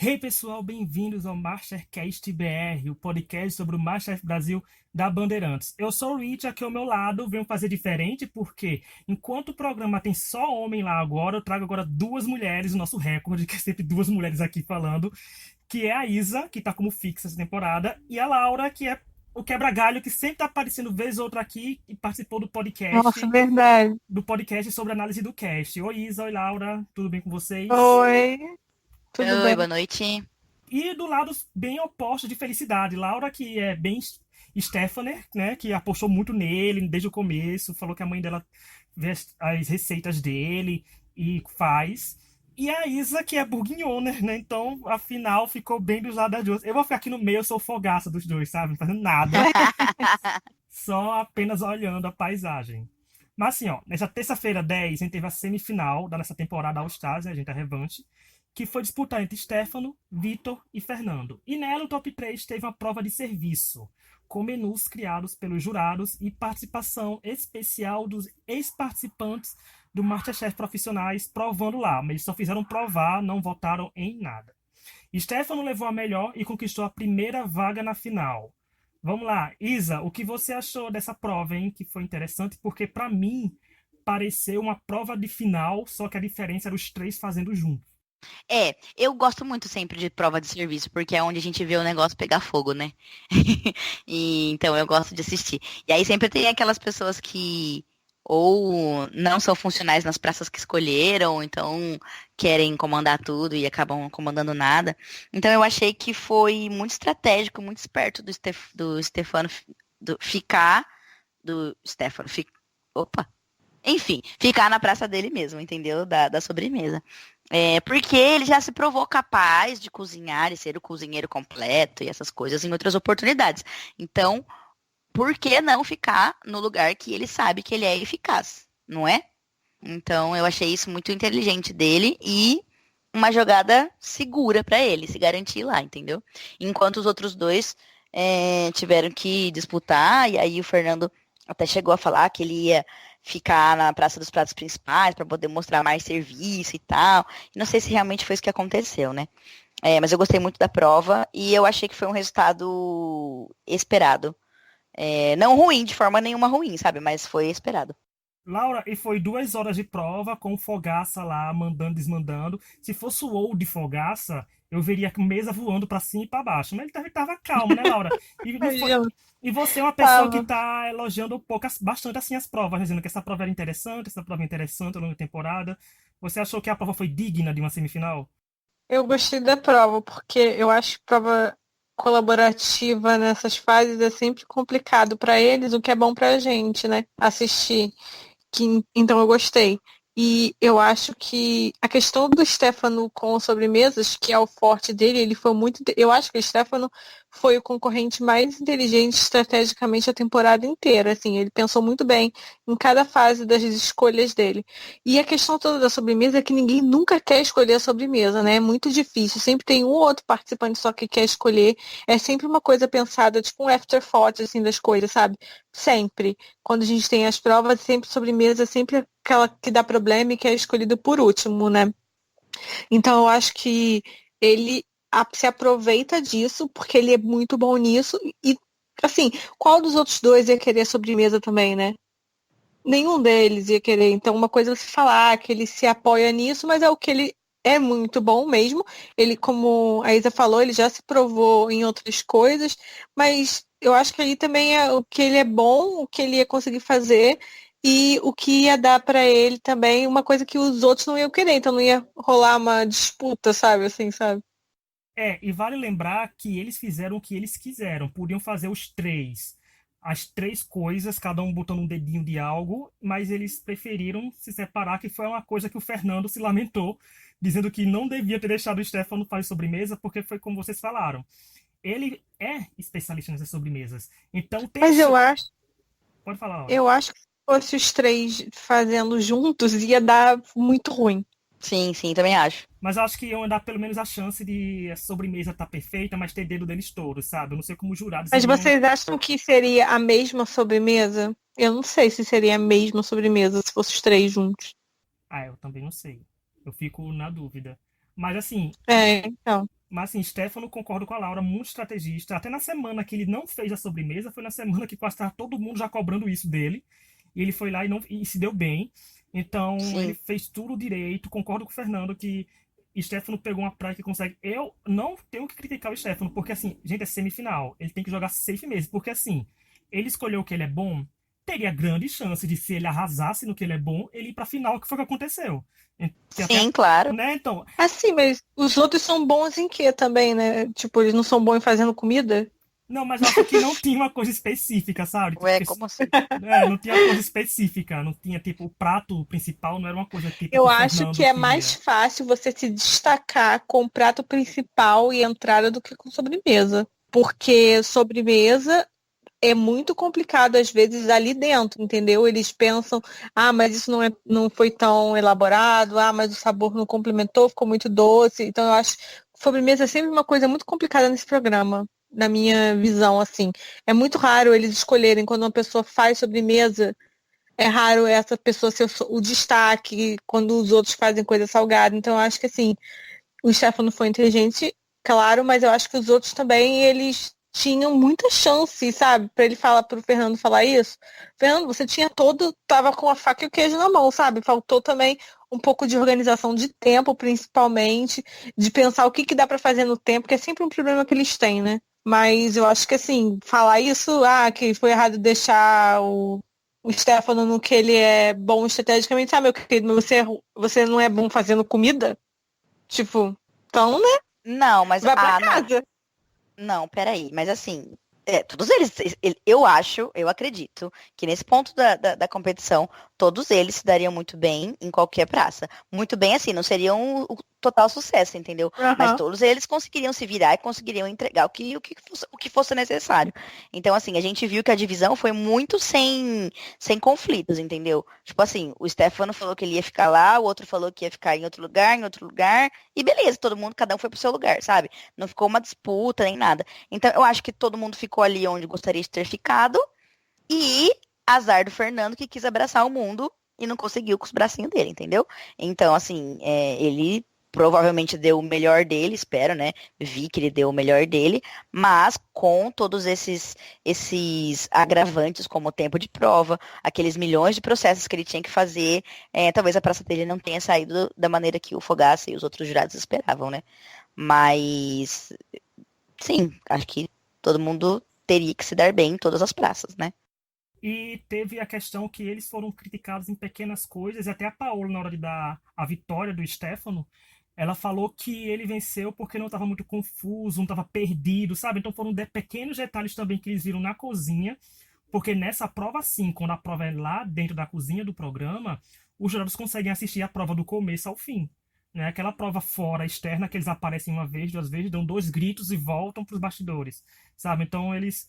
Hey pessoal, bem-vindos ao Mastercast BR, o podcast sobre o Masterchef Brasil da Bandeirantes. Eu sou o Rich, aqui ao meu lado, venho fazer diferente porque enquanto o programa tem só homem lá agora, eu trago agora duas mulheres, o nosso recorde, que é sempre duas mulheres aqui falando, que é a Isa, que tá como fixa essa temporada, e a Laura, que é o quebra-galho, que sempre tá aparecendo vez ou outra aqui e participou Nossa, verdade. do podcast sobre análise do cast. Oi Isa, oi Laura, tudo bem com vocês? Oi, tudo Oi, boa bem? noite. E do lado bem oposto de Felicidade, Laura, que é bem Stefaner, né? Que apostou muito nele desde o começo, falou que a mãe dela vê as receitas dele e faz. E a Isa, que é bourguignoner, né? Então, afinal, ficou bem dos lados das duas. Eu vou ficar aqui no meio, eu sou o fogaça dos dois, sabe? Não fazendo nada, só apenas olhando a paisagem. Mas assim, ó, nessa terça-feira 10, a gente teve a semifinal da nossa temporada All Stars, né, a gente, a revanche, que foi disputada entre Stefano, Vitor e Fernando. E nela, o top 3 teve uma prova de serviço, com menus criados pelos jurados e participação especial dos ex-participantes do MasterChef profissionais provando lá, mas eles só fizeram provar, não votaram em nada. Stefano levou a melhor e conquistou a primeira vaga na final. Vamos lá, Isa, o que você achou dessa prova, hein? Que foi interessante, porque para mim pareceu uma prova de final, só que a diferença era os três fazendo junto. Eu gosto muito sempre de prova de serviço, porque é onde a gente vê o negócio pegar fogo, né? Então eu gosto de assistir. E aí sempre tem aquelas pessoas que ou não são funcionais nas praças que escolheram, ou então querem comandar tudo e acabam não comandando nada. Então eu achei que foi muito estratégico, muito esperto do Stefano ficar do Stefano, opa, enfim, ficar na praça dele mesmo, entendeu? Da sobremesa. Porque ele já se provou capaz de cozinhar e ser o cozinheiro completo e essas coisas em outras oportunidades. Então, por que não ficar no lugar que ele sabe que ele é eficaz, não é? Então, eu achei isso muito inteligente dele e uma jogada segura para ele se garantir lá, entendeu? Enquanto os outros dois tiveram que disputar, e aí o Fernando até chegou a falar que ele ia ficar na Praça dos Pratos Principais para poder mostrar mais serviço e tal. E não sei se realmente foi isso que aconteceu, né? Mas eu gostei muito da prova e eu achei que foi um resultado esperado. Não ruim, de forma nenhuma ruim, sabe? Mas foi esperado. Laura, e foi 2 horas de prova com o Fogaça lá, mandando, desmandando. Se fosse o ou de Fogaça, eu veria a mesa voando pra cima e pra baixo. Mas ele tava calmo, né, Laura? E, não foi... Imagina, e você é uma pessoa que tava. tá elogiando um pouco, bastante assim as provas, dizendo que essa prova era interessante, essa prova é interessante ao longo da temporada. Você achou que a prova foi digna de uma semifinal? Eu gostei da prova, porque eu acho que prova colaborativa nessas fases é sempre complicado para eles, o que é bom pra gente, né? Assistir. Então eu gostei. E eu acho que a questão do Stefano com sobremesas, que é o forte dele, ele foi muito. Eu acho que o Stefano foi o concorrente mais inteligente estrategicamente a temporada inteira. Assim, ele pensou muito bem em cada fase das escolhas dele. E a questão toda da sobremesa é que ninguém nunca quer escolher a sobremesa, né? É muito difícil. Sempre tem um ou outro participante só que quer escolher. É sempre uma coisa pensada, tipo um afterthought, assim, das coisas, sabe? Sempre quando a gente tem as provas, sempre sobremesa, sempre aquela que dá problema e que é escolhida por último, né? Então eu acho que ele se aproveita disso, porque ele é muito bom nisso. E, assim, qual dos outros dois ia querer sobremesa também, né? Nenhum deles ia querer. Então, uma coisa é você falar que ele se apoia nisso, mas é o que ele é muito bom mesmo. Ele, como a Isa falou, ele já se provou em outras coisas, mas eu acho que aí também é o que ele é bom, o que ele ia conseguir fazer e o que ia dar para ele também uma coisa que os outros não iam querer. Então, não ia rolar uma disputa, sabe? Assim, sabe? E vale lembrar que eles fizeram o que eles quiseram. Podiam fazer os três, as três coisas, cada um botando um dedinho de algo, mas eles preferiram se separar, que foi uma coisa que o Fernando se lamentou, dizendo que não devia ter deixado o Stefano fazer sobremesa, porque foi como vocês falaram. Ele é especialista nessas sobremesas. Então tem Mas eu chance. acho, Pode falar, Laura. eu acho que se fosse os três fazendo juntos, ia dar muito ruim. Sim, sim, também acho. Mas eu acho que iam dar pelo menos a chance de a sobremesa estar perfeita, mas ter dedo deles todos, sabe? Eu não sei como os jurados Mas iriam. vocês acham que seria a mesma sobremesa? Eu não sei se seria a mesma sobremesa se fosse os três juntos. Ah, eu também não sei. Eu fico na dúvida. Mas assim, É, então. Mas assim, Stefano, concordo com a Laura, muito estrategista. Até na semana que ele não fez a sobremesa, foi na semana que quase estava todo mundo já cobrando isso dele. E ele foi lá e se deu bem. Então, ele Sim. fez tudo direito. Concordo com o Fernando que Stefano pegou uma praia que consegue. Eu não tenho que criticar o Stefano, porque assim, gente, é semifinal. Ele tem que jogar safe mesmo. Porque assim, ele escolheu o que ele é bom, teria grande chance de, se ele arrasasse no que ele é bom, ele ir pra final, que foi o que aconteceu. Que até, Sim, claro. né? Então, Assim, mas os outros são bons em quê também, né? Tipo, eles não são bons em fazendo comida? não, mas eu acho que não tinha uma coisa específica, sabe? Ué, como assim? Não tinha uma coisa específica, não tinha, tipo, o prato principal não era uma coisa tipo que Eu o acho que Fernando é mais queria. fácil você se destacar com o prato principal e entrada do que com sobremesa. Porque sobremesa é muito complicado às vezes ali dentro, entendeu? Eles pensam, ah, mas isso não foi tão elaborado, ah, mas o sabor não complementou, ficou muito doce. Então eu acho que sobremesa é sempre uma coisa muito complicada nesse programa, na minha visão, assim. É muito raro eles escolherem quando uma pessoa faz sobremesa, é raro essa pessoa ser o destaque quando os outros fazem coisa salgada. Então eu acho que assim, o Stefano foi inteligente, claro, mas eu acho que os outros também, eles tinham muita chance, sabe? Pra ele falar, pro Fernando falar isso. Fernando, você tinha todo, tava com a faca e o queijo na mão, sabe? Faltou também um pouco de organização de tempo, principalmente, de pensar o que que dá pra fazer no tempo, que é sempre um problema que eles têm, né? Mas eu acho que assim, falar isso, que foi errado deixar o Stefano no que ele é bom estrategicamente, meu querido, mas você não é bom fazendo comida? Tipo, então, né? Não, mas. Vai pra Ah, não. casa. Não, peraí. Mas assim, todos eles. Eu acho, eu acredito, que nesse ponto da competição, todos eles se dariam muito bem em qualquer praça. Muito bem, assim, não seriam o total sucesso, entendeu? Mas Aham. todos eles conseguiriam se virar e conseguiriam entregar o que fosse necessário. Então, assim, a gente viu que a divisão foi muito sem conflitos, entendeu? Tipo assim, o Stefano falou que ele ia ficar lá, o outro falou que ia ficar em outro lugar, e beleza, todo mundo, cada um foi pro seu lugar, sabe? Não ficou uma disputa nem nada. Então, eu acho que todo mundo ficou ali onde gostaria de ter ficado, e azar do Fernando que quis abraçar o mundo e não conseguiu com os bracinhos dele, entendeu? Então, assim, ele provavelmente deu o melhor dele, espero, né? Vi que ele deu o melhor dele, mas com todos esses agravantes, como o tempo de prova, aqueles milhões de processos que ele tinha que fazer, talvez a praça dele não tenha saído da maneira que o Fogaça e os outros jurados esperavam, né? Mas, sim, acho que todo mundo teria que se dar bem em todas as praças, né? E teve a questão que eles foram criticados em pequenas coisas, e até a Paola, na hora de dar a vitória do Stefano, ela falou que ele venceu porque não estava muito confuso, não estava perdido, sabe? Então foram pequenos detalhes também que eles viram na cozinha, porque nessa prova, sim, quando a prova é lá dentro da cozinha do programa, os jurados conseguem assistir a prova do começo ao fim. Né? Aquela prova fora, externa, que eles aparecem uma vez, duas vezes, dão dois gritos e voltam para os bastidores, sabe? Então eles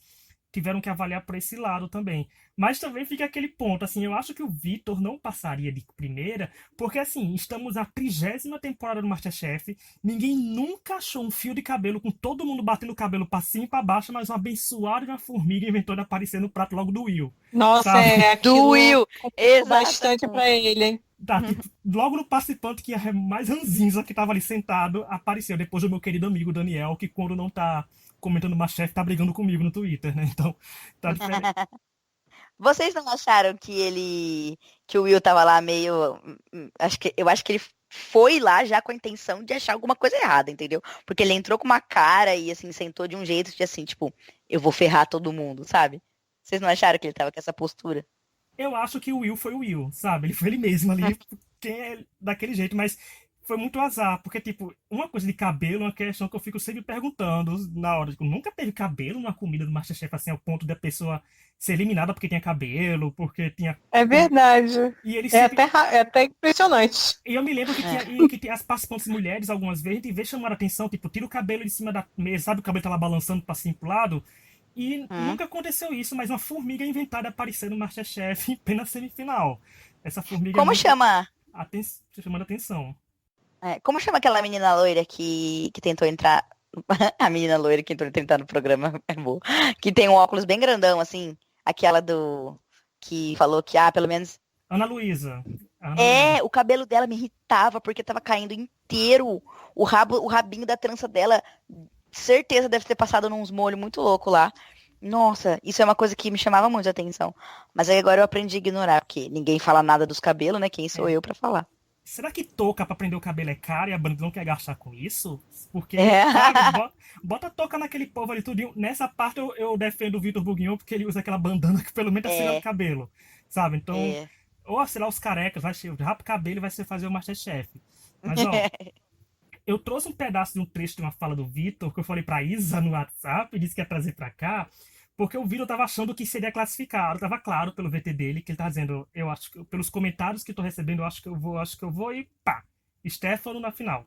tiveram que avaliar por esse lado também. Mas também fica aquele ponto, assim, eu acho que o Vitor não passaria de primeira, porque assim, estamos na 30ª temporada do MasterChef, ninguém nunca achou um fio de cabelo com todo mundo batendo o cabelo pra cima e pra baixo, mas uma abençoada de uma formiga inventou de aparecer no prato logo do Will, Nossa, sabe? Do aquilo Will, complicou bastante exatamente. pra ele, hein? Tá, tipo, logo no participante que é mais ranzinza que tava ali sentado, apareceu depois o meu querido amigo Daniel, que quando não tá comentando MasterChef, tá brigando comigo no Twitter, né? Então, tá diferente. Vocês não acharam que o Will tava lá meio, eu acho que ele foi lá já com a intenção de achar alguma coisa errada, entendeu? Porque ele entrou com uma cara e assim sentou de um jeito de assim, tipo, eu vou ferrar todo mundo, sabe? Vocês não acharam que ele tava com essa postura? Eu acho que o Will foi o Will, sabe? Ele foi ele mesmo ali, quem é daquele jeito, mas foi muito azar, porque, tipo, uma coisa de cabelo é uma questão que eu fico sempre perguntando na hora. Tipo, nunca teve cabelo numa comida do MasterChef, assim, ao ponto da pessoa ser eliminada porque tinha cabelo, porque tinha. É verdade. E ele É sempre. até, é até impressionante. E eu me lembro que É. tinha, e que tinha as participantes mulheres, algumas vezes, a gente vê chamar a atenção, tipo, tira o cabelo de cima da mesa, sabe? O cabelo tá lá balançando pra cima e pro lado. E Hum. nunca aconteceu isso, mas uma formiga inventada apareceu no MasterChef em plena semifinal. Essa formiga é Como muito chama? chamando atenção. Como chama aquela menina loira que tentou entrar? A menina loira que tentou entrar no programa é boa. Que tem um óculos bem grandão, assim. Aquela do. Que falou que, pelo menos. Ana Luísa. Ah, O cabelo dela me irritava porque tava caindo inteiro. O rabinho da trança dela, certeza deve ter passado nos molhos muito louco lá. Nossa, isso é uma coisa que me chamava muito a atenção. Mas aí agora eu aprendi a ignorar, porque ninguém fala nada dos cabelos, né? Quem sou é. eu pra falar? Será que touca pra prender o cabelo é caro e a banda não quer gastar com isso? Porque, É. sabe, bota touca naquele povo ali tudinho. Nessa parte eu defendo o Vitor Bourguignon porque ele usa aquela bandana que pelo menos tá segurando o É, cabelo, sabe? Então, é. ou sei lá, os carecas, rapa o cabelo e vai ser fazer o Masterchef. Mas, ó, eu trouxe um pedaço de um trecho de uma fala do Vitor que eu falei pra Isa no WhatsApp e disse que ia trazer pra cá, porque o Vitor tava achando que seria classificado, tava claro pelo VT dele, que ele tava dizendo, eu acho que pelos comentários que eu tô recebendo, eu acho que eu vou e pá, Stefano na final.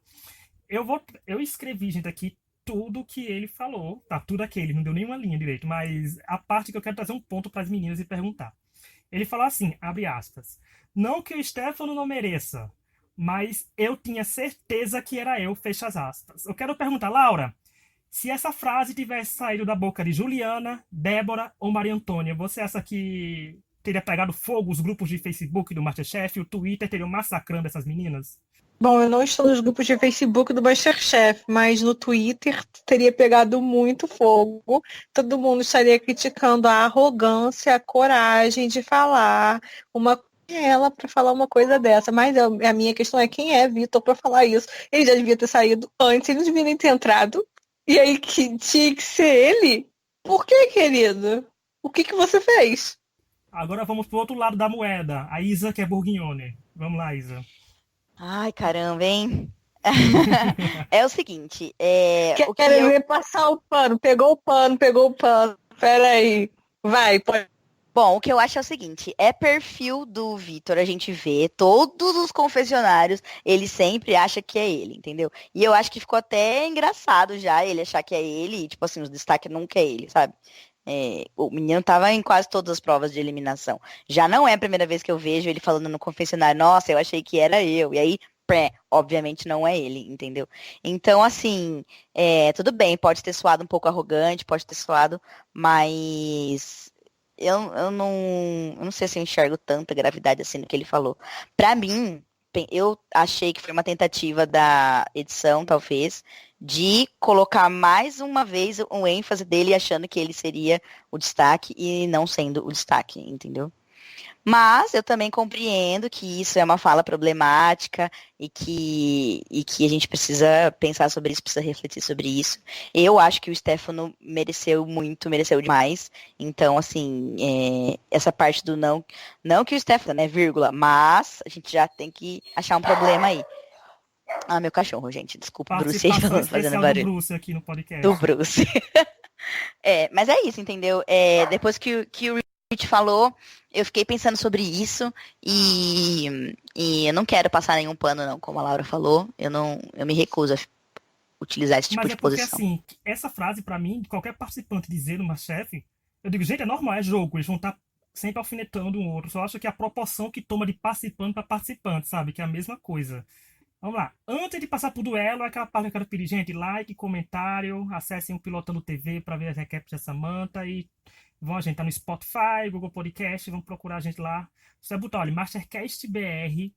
Eu escrevi, gente, aqui tudo que ele falou, tá, tudo aquele, não deu nenhuma linha direito, mas a parte que eu quero trazer um ponto para as meninas e perguntar. Ele falou assim, abre aspas, não que o Stefano não mereça, mas eu tinha certeza que era eu, fecha as aspas. Eu quero perguntar, Laura, se essa frase tivesse saído da boca de Juliana, Débora ou Maria Antônia, você acha que teria pegado fogo os grupos de Facebook do MasterChef e o Twitter teriam massacrando essas meninas? Bom, eu não estou nos grupos de Facebook do MasterChef, mas no Twitter teria pegado muito fogo. Todo mundo estaria criticando a arrogância, a coragem de falar uma ela para falar uma coisa dessa. Mas a minha questão é quem é Vitor para falar isso. Ele já devia ter saído antes, ele não devia nem ter entrado. E aí que tinha que ser ele? Por que, querido? O que você fez? Agora vamos pro outro lado da moeda. A Isa, que é Bourguignone. Vamos lá, Isa. Ai, caramba, hein? É o seguinte, o que Quero eu. ver passar o pano. Pegou o pano, pegou o pano. Peraí. Vai, pode. Bom, o que eu acho é o seguinte, é perfil do Vitor, a gente vê, todos os confessionários, ele sempre acha que é ele, entendeu? E eu acho que ficou até engraçado já ele achar que é ele, e, tipo assim, os destaques nunca é ele, sabe? O menino tava em quase todas as provas de eliminação. Já não é a primeira vez que eu vejo ele falando no confessionário, nossa, eu achei que era eu. E aí, obviamente não é ele, entendeu? Então, assim, tudo bem, pode ter soado um pouco arrogante, pode ter soado, mas eu não sei se eu enxergo tanta gravidade assim no que ele falou. Pra mim, eu achei que foi uma tentativa da edição, talvez, de colocar mais uma vez o ênfase dele achando que ele seria o destaque e não sendo o destaque, entendeu? Mas eu também compreendo que isso é uma fala problemática e que a gente precisa pensar sobre isso, precisa refletir sobre isso. Eu acho que o Stefano mereceu muito, mereceu demais. Então, assim, essa parte do não que o Stefano, né, vírgula, mas a gente já tem que achar um problema aí. Ah, meu cachorro, gente, desculpa, o Bruce aí Participação fazendo especial do barulho. Bruce aqui no Do podcast. Bruce. Mas é isso, entendeu? Depois que o Rich falou, eu fiquei pensando sobre isso e eu não quero passar nenhum pano, não, como a Laura falou. Eu me recuso a utilizar esse tipo Mas é de porque, posição. assim, essa frase, pra mim, qualquer participante dizer no Masterchef, eu digo, gente, é normal, é jogo, eles vão estar sempre alfinetando um outro. Só acho que a proporção que toma de participante pra participante, sabe? Que é a mesma coisa. Vamos lá. Antes de passar pro duelo, é aquela parte que eu quero pedir, gente, like, comentário, acessem o Pilotando TV para ver as recaps da Samantha e vão, a gente tá no Spotify, Google Podcast, vão procurar a gente lá. Você vai botar, olha, Mastercast BR,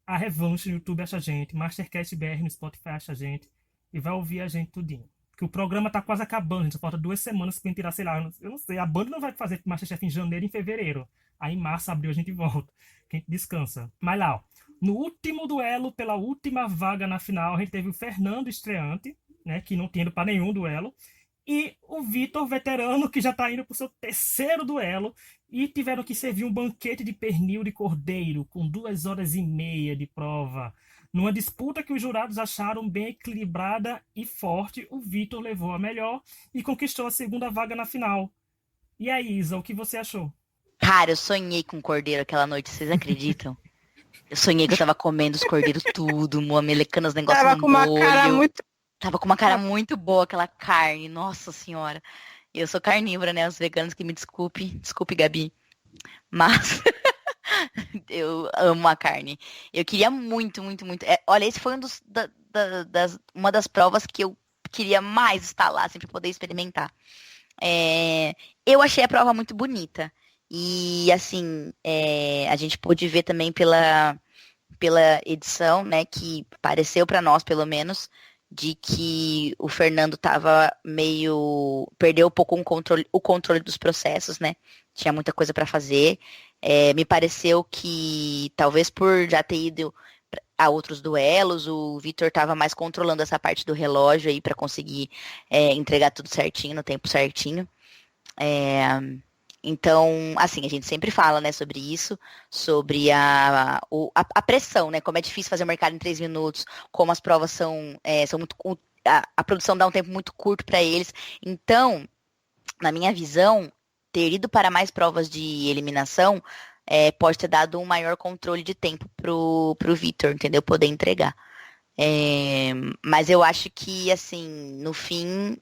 a revanche no YouTube acha a gente, Mastercast BR no Spotify acha a gente e vai ouvir a gente tudinho. Porque o programa tá quase acabando, gente, só falta 2 semanas pra gente tirar, sei lá, eu não sei, a banda não vai fazer Masterchef em janeiro e em fevereiro. Aí em março, abril a gente volta, que a gente descansa. Mas lá, ó, no último duelo, pela última vaga na final, a gente teve o Fernando estreante, né, que não tinha ido para nenhum duelo, e o Vitor, veterano, que já está indo para o seu terceiro duelo, e tiveram que servir um banquete de pernil de cordeiro, com 2 horas e meia de prova. Numa disputa que os jurados acharam bem equilibrada e forte, o Vitor levou a melhor e conquistou a segunda vaga na final. E aí, Isa, o que você achou? Cara, eu sonhei com cordeiro aquela noite, vocês acreditam? Eu sonhei que eu tava comendo os cordeiros tudo, melecando os negócios Tava no com uma cara molho. muito. Tava com uma cara muito boa aquela carne, nossa senhora. Eu sou carnívora, né? Os veganos que me desculpe, Gabi. Mas eu amo a carne. Eu queria muito, muito, muito. Olha, esse foi uma das provas que eu queria mais estar lá, assim, pra poder experimentar. Eu achei a prova muito bonita. E, assim, a gente pôde ver também pela edição, né, que pareceu para nós, pelo menos, de que o Fernando tava meio... Perdeu um pouco o controle dos processos, né? Tinha muita coisa para fazer. Me pareceu que, talvez por já ter ido a outros duelos, o Vitor estava mais controlando essa parte do relógio aí para conseguir entregar tudo certinho, no tempo certinho. Então, assim, a gente sempre fala, né, sobre isso, sobre a pressão, né, como é difícil fazer o mercado em 3 minutos, como as provas são muito... A produção dá um tempo muito curto para eles. Então, na minha visão, ter ido para mais provas de eliminação pode ter dado um maior controle de tempo pro Vitor, entendeu? Poder entregar. Mas eu acho que, assim, no fim,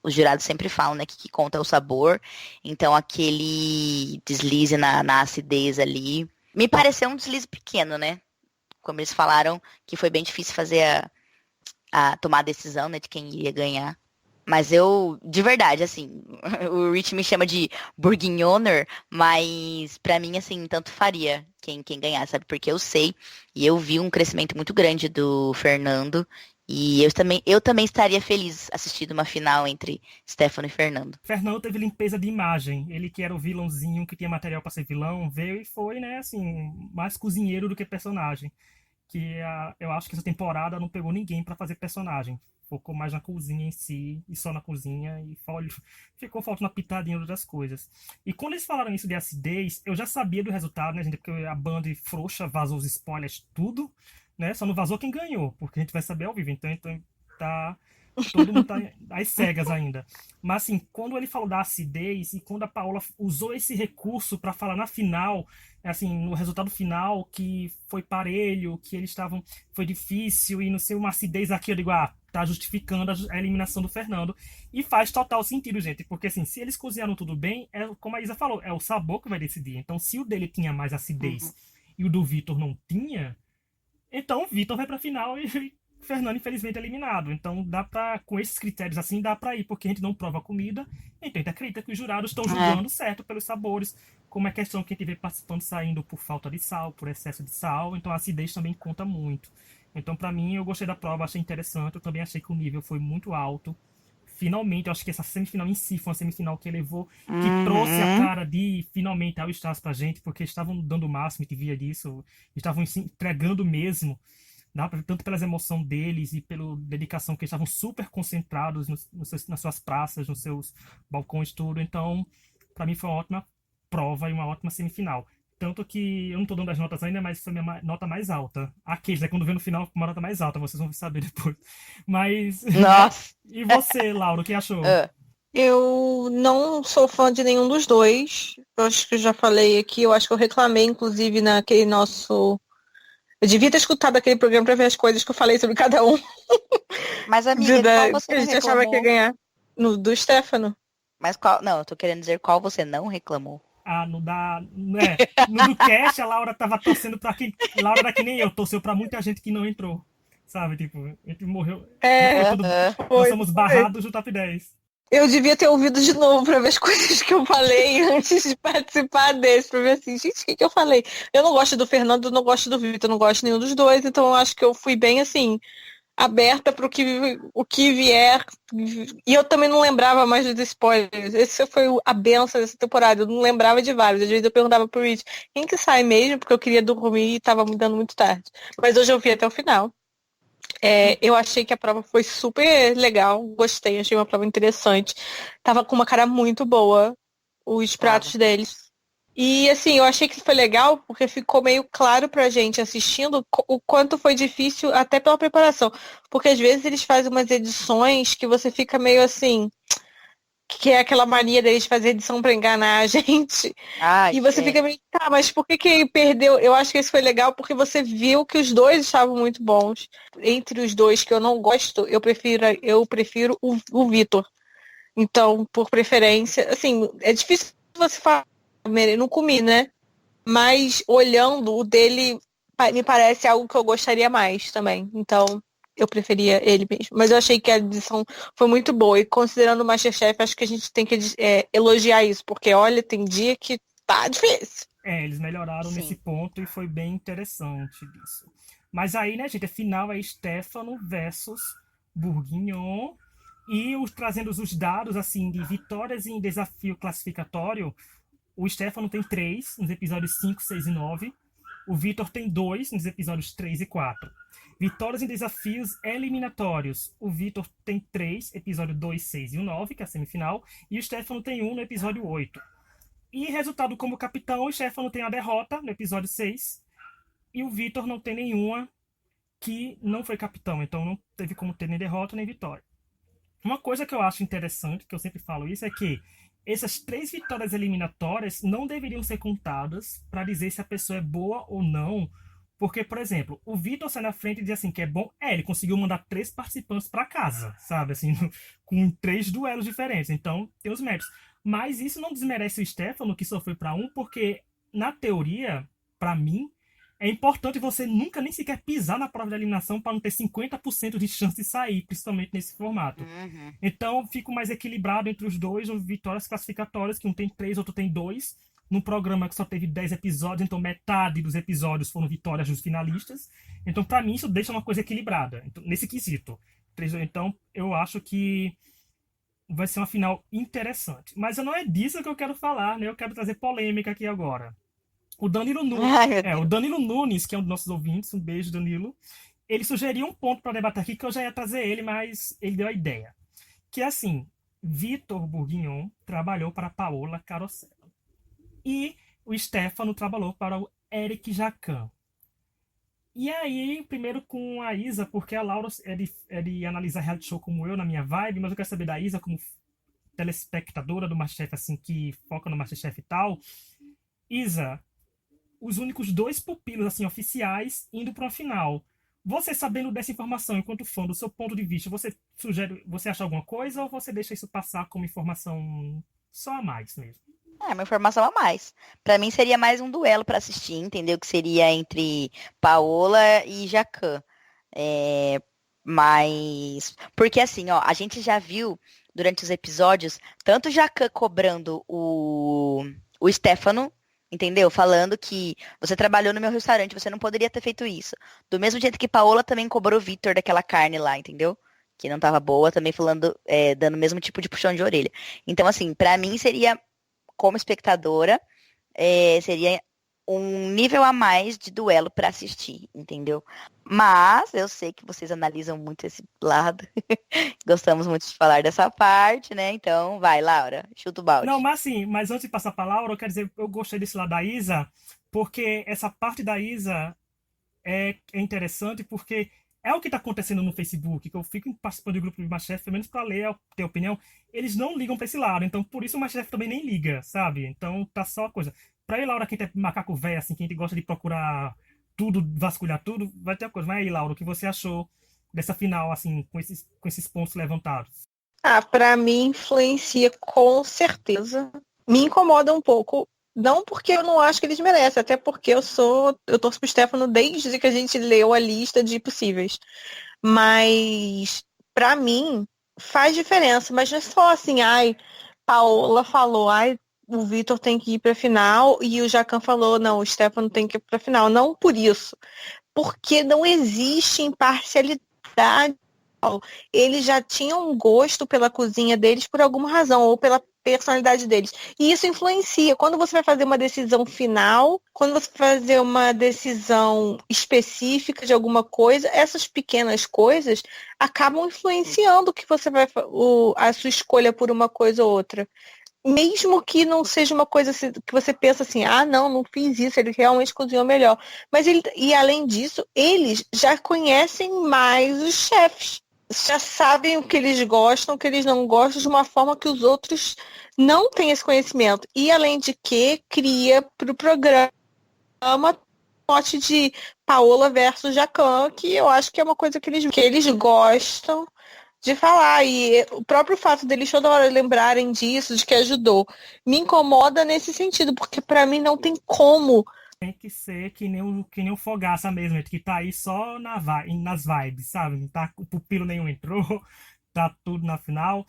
os jurados sempre falam, né, que conta é o sabor. Então, aquele deslize na acidez ali, me pareceu um deslize pequeno, né? Como eles falaram, que foi bem difícil fazer tomar a decisão, né, de quem iria ganhar. Mas eu, de verdade, assim, o Rich me chama de bourguignoner, mas pra mim, assim, tanto faria quem ganhar, sabe? Porque eu sei e eu vi um crescimento muito grande do Fernando e eu também estaria feliz assistindo uma final entre Stefano e Fernando. Fernando teve limpeza de imagem. Ele que era o vilãozinho, que tinha material pra ser vilão, veio e foi, né, assim, mais cozinheiro do que personagem. Eu acho que essa temporada não pegou ninguém pra fazer personagem. Focou mais na cozinha em si, e só na cozinha, e ficou faltando uma pitadinha de outras coisas. E quando eles falaram isso de acidez, eu já sabia do resultado, né, gente? Porque a Band frouxa vazou os spoilers, tudo, né? Só não vazou quem ganhou, porque a gente vai saber ao vivo. Então tá. Todo mundo tá às cegas ainda. Mas assim, quando ele falou da acidez e quando a Paola usou esse recurso para falar na final, assim, no resultado final, que foi parelho, que eles estavam, foi difícil e não sei, uma acidez aqui, eu digo, tá justificando a eliminação do Fernando. E faz total sentido, gente, porque assim, se eles cozinharam tudo bem, como a Isa falou, é o sabor que vai decidir. Então, se o dele tinha mais acidez e o do Vitor não tinha, então o Vitor vai pra final e Fernando, infelizmente, é eliminado. Então, com esses critérios assim, dá pra ir, porque a gente não prova a comida, então a gente acredita que os jurados estão julgando certo pelos sabores, como é questão que a gente vê participando saindo por falta de sal, por excesso de sal, então a acidez também conta muito. Então, pra mim, eu gostei da prova, achei interessante, eu também achei que o nível foi muito alto. Finalmente, eu acho que essa semifinal em si foi uma semifinal que elevou, que trouxe a cara de finalmente All Stars pra gente, porque estavam dando o máximo, que via disso, estavam se entregando mesmo. Tanto pela emoção deles e pela dedicação que eles estavam super concentrados nas suas praças, nos seus balcões, tudo. Então, para mim foi uma ótima prova e uma ótima semifinal. Tanto que eu não tô dando as notas ainda, mas foi a minha nota mais alta. Aqueles, né? Quando vê no final, uma nota mais alta, vocês vão saber depois. Mas. Nossa! E você, Laura, o que achou? Eu não sou fã de nenhum dos dois. Eu acho que eu já falei aqui, eu acho que eu reclamei, inclusive, naquele nosso. Eu devia ter escutado aquele programa pra ver as coisas que eu falei sobre cada um. Mas, amiga, qual você que a não gente achava que ia reclamou? ganhar. Do Stefano. Mas qual... Não, eu tô querendo dizer qual você não reclamou. No do cast, a Laura tava torcendo pra quem. Laura era que nem eu, torceu pra muita gente que não entrou. Sabe, tipo, a gente morreu. Nós somos barrados do top 10. Eu devia ter ouvido de novo pra ver as coisas que eu falei antes de participar desse, pra ver assim, gente, o que eu falei? Eu não gosto do Fernando, não gosto do Vitor, não gosto de nenhum dos dois, então eu acho que eu fui bem assim, aberta para o que vier. E eu também não lembrava mais dos spoilers. Esse foi a benção dessa temporada. Eu não lembrava de vários. Às vezes eu perguntava pro Rich quem que sai mesmo, porque eu queria dormir e estava me dando muito tarde. Mas hoje eu vi até o final. Eu achei que a prova foi super legal, gostei, achei uma prova interessante. Tava com uma cara muito boa, os pratos deles. E assim, eu achei que foi legal porque ficou meio claro pra gente assistindo o quanto foi difícil até pela preparação. Porque às vezes eles fazem umas edições que você fica meio assim, que é aquela mania deles fazer edição pra enganar a gente. E você fica meio, tá, mas por que perdeu? Eu acho que isso foi legal porque você viu que os dois estavam muito bons. Entre os dois que eu não gosto, eu prefiro o Vitor. Então, por preferência, assim, é difícil você falar, não comi, né? Mas olhando o dele, me parece algo que eu gostaria mais também. Então, eu preferia ele mesmo. Mas eu achei que a edição foi muito boa. E considerando o MasterChef, acho que a gente tem que elogiar isso. Porque, olha, tem dia que tá difícil. Eles melhoraram nesse Sim. ponto e foi bem interessante isso. Mas aí, né, gente, a final é Stefano versus Bourguignon. E trazendo os dados, assim, de vitórias em desafio classificatório, o Stefano tem 3 nos episódios 5, 6 e 9. O Vitor tem 2 nos episódios 3 e 4. Vitórias em desafios eliminatórios. O Vitor tem 3, episódio 2, 6 e o 9, que é a semifinal. E o Stefano tem 1 no episódio 8. E resultado como capitão, o Stefano tem a derrota no episódio 6. E o Vitor não tem nenhuma, que não foi capitão. Então não teve como ter nem derrota nem vitória. Uma coisa que eu acho interessante, que eu sempre falo isso, é que essas 3 vitórias eliminatórias não deveriam ser contadas para dizer se a pessoa é boa ou não. Porque, por exemplo, o Vitor sai na frente e diz assim que é bom. Ele conseguiu mandar 3 participantes para casa, sabe? Assim, com 3 duelos diferentes. Então, tem os méritos. Mas isso não desmerece o Stefano, que só foi para um, porque, na teoria, para mim, é importante você nunca nem sequer pisar na prova de eliminação para não ter 50% de chance de sair, principalmente nesse formato. Uhum. Então, fico mais equilibrado entre os dois, ou vitórias classificatórias, que um tem 3, outro tem 2. Num programa que só teve 10 episódios, então metade dos episódios foram vitórias dos finalistas. Então, para mim, isso deixa uma coisa equilibrada, então, nesse quesito. Então, eu acho que vai ser uma final interessante. Mas não é disso que eu quero falar, né? Eu quero trazer polêmica aqui agora. O Danilo, Ai, meu o Deus. Danilo Nunes, que é um dos nossos ouvintes, um beijo, Danilo. Ele sugeriu um ponto para debater aqui que eu já ia trazer ele, mas ele deu a ideia. Que é assim, Vitor Bourguignon trabalhou para Paola Carosella. E o Stefano trabalhou para o Eric Jacan. E aí, primeiro com a Isa, porque a Laura é de analisar reality show como eu, na minha vibe, mas eu quero saber da Isa como telespectadora do Masterchef, assim, que foca no Masterchef e tal. Isa, os únicos 2 pupilos assim oficiais indo para a final. Você sabendo dessa informação, enquanto fã, do seu ponto de vista, você acha alguma coisa ou você deixa isso passar como informação só a mais mesmo? É uma informação a mais. Pra mim seria mais um duelo pra assistir, entendeu? Que seria entre Paola e Jacan. É, mas. Porque assim, ó, a gente já viu durante os episódios tanto o Jacan cobrando o Stefano, entendeu? Falando que você trabalhou no meu restaurante, você não poderia ter feito isso. Do mesmo jeito que Paola também cobrou o Victor daquela carne lá, entendeu? Que não tava boa, também falando, dando o mesmo tipo de puxão de orelha. Então, assim, pra mim seria como espectadora, seria um nível a mais de duelo para assistir, entendeu? Mas eu sei que vocês analisam muito esse lado. Gostamos muito de falar dessa parte, né? Então, vai, Laura, chuta o Não, balde. mas assim, mas antes de passar a palavra, eu quero dizer, eu gostei desse lado da Isa, porque essa parte da Isa é interessante, porque é o que está acontecendo no Facebook, que eu fico participando do grupo de Masterchef, pelo menos para ler, ter opinião, eles não ligam para esse lado, então por isso o Masterchef também nem liga, sabe? Então tá só a coisa. Pra ir, Laura, quem tem macaco velho, assim, quem gosta de procurar tudo, vasculhar tudo, vai ter a coisa. Vai aí, Laura, o que você achou dessa final, assim, com esses pontos levantados? Ah, para mim influencia com certeza. Me incomoda um pouco, não porque eu não acho que eles merecem, até porque eu torço pro Stefano desde que a gente leu a lista de possíveis. Mas para mim faz diferença, mas não é só assim, ai, Paola falou, ai, o Vitor tem que ir para final e o Jacan falou, não, o Stefano tem que ir para final. Não por isso, porque não existe imparcialidade. Eles já tinham um gosto pela cozinha deles por alguma razão, ou pela personalidade deles. E isso influencia. Quando você vai fazer uma decisão final, quando você vai fazer uma decisão específica de alguma coisa, essas pequenas coisas acabam influenciando o que você vai, a sua escolha por uma coisa ou outra. Mesmo que não seja uma coisa que você pensa assim, ah, não fiz isso, ele realmente cozinhou melhor. Mas e além disso, eles já conhecem mais os chefes. Já sabem o que eles gostam, o que eles não gostam, de uma forma que os outros não têm esse conhecimento. E além de que, cria para o programa mote de Paola versus Jacan, que eu acho que é uma coisa que eles gostam de falar. E o próprio fato deles toda hora lembrarem disso, de que ajudou, me incomoda nesse sentido, porque para mim não tem como. Tem que ser que nem o Fogaça mesmo, que tá aí só nas vibes, sabe? Não tá, o pupilo nenhum entrou, tá tudo na final.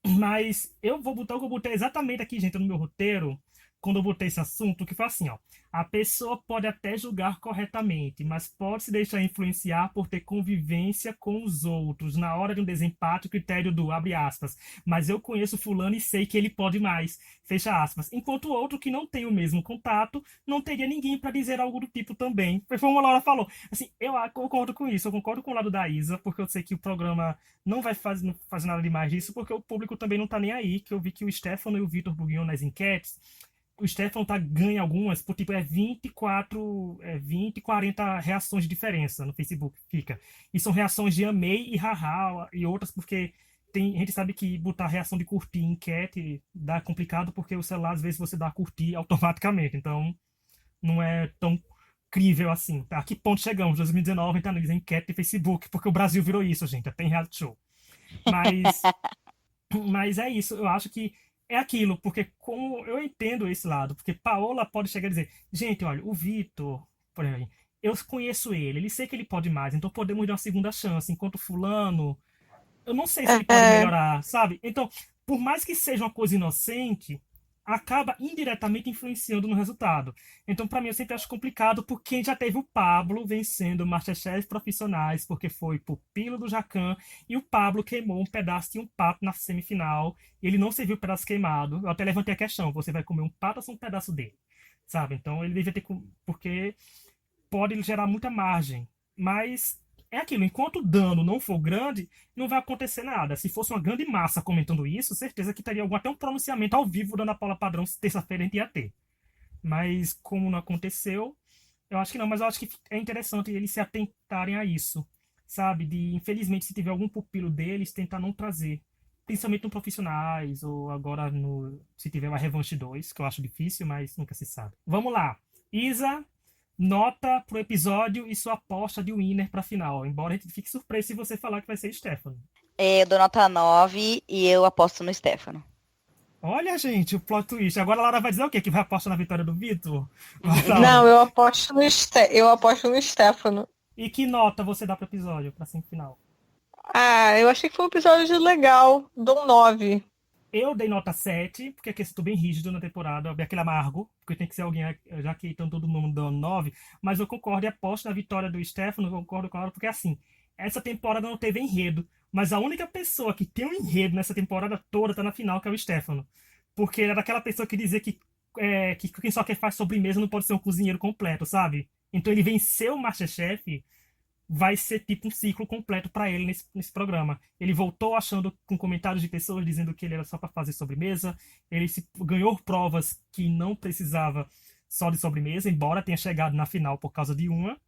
Mas eu vou botar o que eu botei exatamente aqui, gente, no meu roteiro, quando eu botei esse assunto, que foi assim, ó. A pessoa pode até julgar corretamente, mas pode se deixar influenciar por ter convivência com os outros. Na hora de um desempate, o critério do, abre aspas, mas eu conheço fulano e sei que ele pode mais, fecha aspas. Enquanto o outro que não tem o mesmo contato, não teria ninguém para dizer algo do tipo também. Foi como a Laura falou. Assim, eu concordo com isso, eu concordo com o lado da Isa, porque eu sei que o programa não faz nada demais disso, porque o público também não tá nem aí, que eu vi que o Stefano e o Vitor Buguion nas enquetes, o Stefano ganha algumas, por tipo, 20, 40 reações de diferença no Facebook, fica. E são reações de amei e haha, e outras porque a gente sabe que botar reação de curtir em enquete dá complicado, porque o celular, às vezes, você dá curtir automaticamente, então não é tão crível assim. Tá? A que ponto chegamos? 2019, a gente analisa enquete de Facebook, porque o Brasil virou isso, gente, até em reality show. Mas mas é isso, eu acho que é aquilo, porque como eu entendo esse lado, porque Paola pode chegar e dizer, gente, olha, o Vitor, por exemplo, eu conheço ele sei que ele pode mais, então podemos dar uma segunda chance, enquanto fulano, eu não sei se ele pode É, melhorar, sabe? Então, por mais que seja uma coisa inocente, acaba indiretamente influenciando no resultado. Então, para mim, eu sempre acho complicado porque já teve o Pablo vencendo MasterChef profissionais, porque foi pupilo do Jacan, e o Pablo queimou um pedaço de um pato na semifinal, e ele não serviu o pedaço queimado. Eu até levantei a questão, você vai comer um pato ou só um pedaço dele? Sabe? Então, ele devia ter... Porque pode gerar muita margem. Mas é aquilo, enquanto o dano não for grande, não vai acontecer nada. Se fosse uma grande massa comentando isso, certeza que teria até um pronunciamento ao vivo da Ana Paula Padrão, terça-feira a gente ia ter. Mas como não aconteceu, eu acho que não, mas eu acho que é interessante eles se atentarem a isso, sabe? De, infelizmente, se tiver algum pupilo deles, tentar não trazer. Principalmente no Profissionais, ou agora no, se tiver uma Revanche 2, que eu acho difícil, mas nunca se sabe. Vamos lá. Isa, nota pro episódio e sua aposta de winner pra final. Embora a gente fique surpreso se você falar que vai ser Stefano. Eu dou nota 9 e eu aposto no Stefano. Olha, gente, o plot twist. Agora a Laura vai dizer o quê? Que vai apostar na vitória do Vitor? Vai, não, Laura. eu aposto no Stefano. E que nota você dá pro episódio, pra semifinal? Ah, eu achei que foi um episódio legal, dou um 9. Eu dei nota 7 porque aqui estou bem rígido na temporada, aquele amargo, porque tem que ser alguém, já que estão todo mundo dando 9, mas eu concordo e aposto na vitória do Stefano, eu concordo com ela, porque assim, essa temporada não teve enredo, mas a única pessoa que tem um enredo nessa temporada toda tá na final, que é o Stefano. Porque ele era aquela pessoa que dizia que quem só quer faz sobremesa não pode ser um cozinheiro completo, sabe? Então ele venceu o MasterChef, vai ser tipo um ciclo completo para ele nesse programa. Ele voltou achando com comentários de pessoas dizendo que ele era só para fazer sobremesa. Ele ganhou provas que não precisava só de sobremesa, embora tenha chegado na final por causa de uma.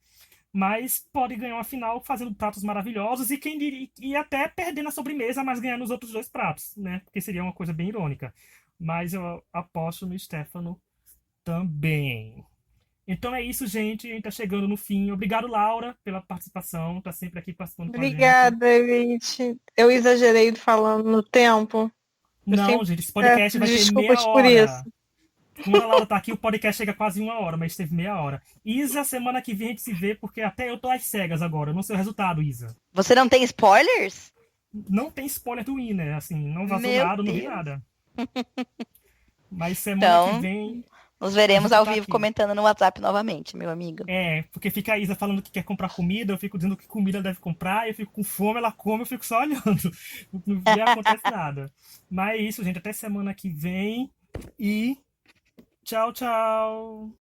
Mas pode ganhar uma final fazendo pratos maravilhosos e quem diria, e até perdendo a sobremesa, mas ganhando os outros dois pratos, né? Porque seria uma coisa bem irônica. Mas eu aposto no Stefano também. Então é isso, gente. A gente tá chegando no fim. Obrigado, Laura, pela participação. Tá sempre aqui participando com a gente. Obrigada, gente. Eu exagerei falando no tempo. Eu Não, sempre gente, esse podcast peço vai ter meia desculpas por isso. hora. Quando a Laura tá aqui, o podcast chega quase uma hora, mas teve meia hora. Isa, semana que vem a gente se vê, porque até eu tô às cegas agora. Eu não sei o resultado, Isa. Você não tem spoilers? Não tem spoiler do Winner, assim, não vazou Meu nada, não vi Deus. nada. Mas semana que Então, vem nos a veremos gente ao tá vivo aqui. comentando no WhatsApp novamente, meu amigo. É, porque fica a Isa falando que quer comprar comida, eu fico dizendo que comida ela deve comprar, eu fico com fome, ela come, eu fico só olhando. Não acontece nada. Mas é isso, gente. Até semana que vem. E tchau, tchau.